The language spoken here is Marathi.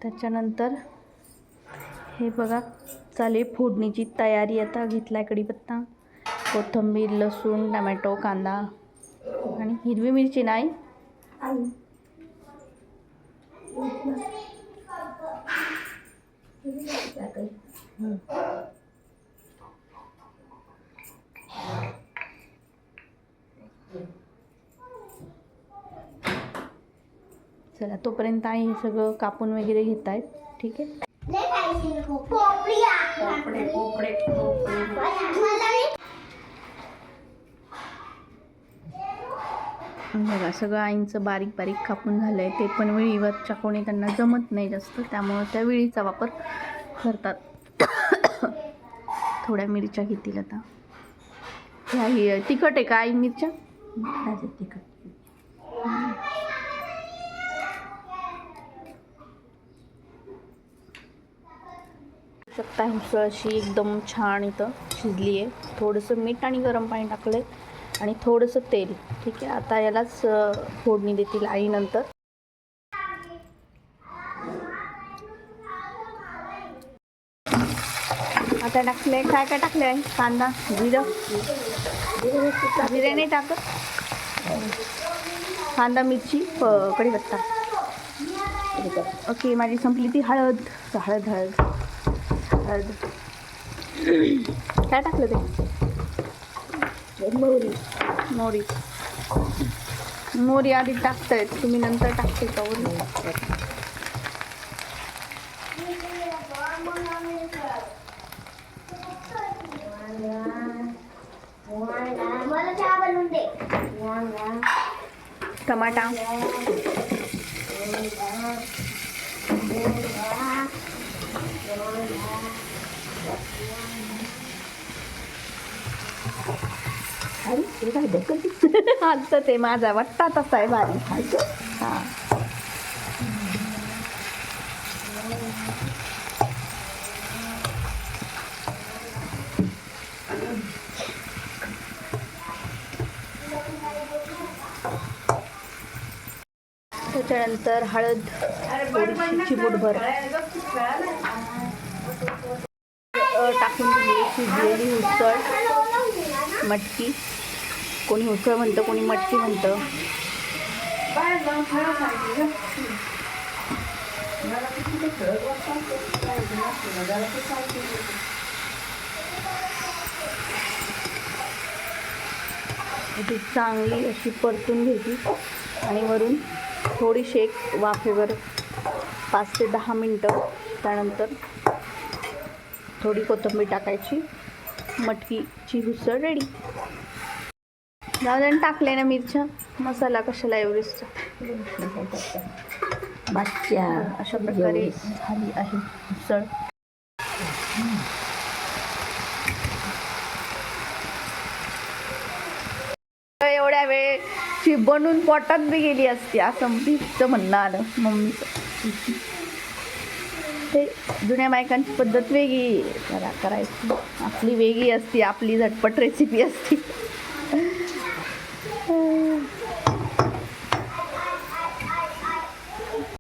त्याच्यानंतर हे बघा चालेल फोडणीची तयारी. आता घेतला कढीपत्ता, कोथिंबीर, लसूण, टमॅटो, कांदा आणि हिरवी मिरची नाही. चला तोपर्यंत आई हे सगळं कापून वगैरे घेत आहेत. ठीक आहे. बघा सगळं आईंचं बारीक बारीक कापून झालंय. ते पण विळीवरच्या कोणी त्यांना जमत नाही जास्त, त्यामुळं त्या विळीचा वापर करतात. थोड्या मिरच्या घेतील आता. ह्या तिखट आहे का आई मिरच्या? तिखट. शकता उसळ अशी एकदम छान इथं शिजली आहे. थोडंसं मीठ आणि गरम पाणी टाकलं आहे आणि थोडंसं तेल. ठीक आहे. आता यालाच फोडणी देतील आई नंतर. आता टाकले काय काय टाकले आहे? कांदा, जिरं. जिरे नाही टाकत. कांदा, मिरची, कढीपत्ता. ओके. माझी संपली ती हळद. हळद काय टाकलं ते? मोहरी आधी टाकतायत तुम्ही, नंतर टाकते का? टमाटा, हालतं ते माझा वाटता तसा आहे भारी. हां त्याच्यानंतर हळद चिमूटभर टाकून दिली. शिजलेली उसळ, मटकी. कोणी उसळ म्हणतं, कोणी मटकी म्हणतं. ती चांगली अशी परतून घ्यायची आणि वरून थोडीशी एक वाफेवर 5 ते 10 मिनटं. त्यानंतर थोडी कोथिंबीर टाकायची. मटकीची उसळ रेडी. जाऊन टाकले ना मिरच्या, मसाला कशाला एव्हरेस्टचा. बादशा अशा प्रकारे झाली आहे उसळ. एवढ्या वेळची बनून पोटात बी गेली असती असं तिचं म्हणणं आलं मम्मीचं. ते जुन्या बायकांची पद्धत वेगळी करायची, आपली वेगळी असती. आपली झटपट रेसिपी असती.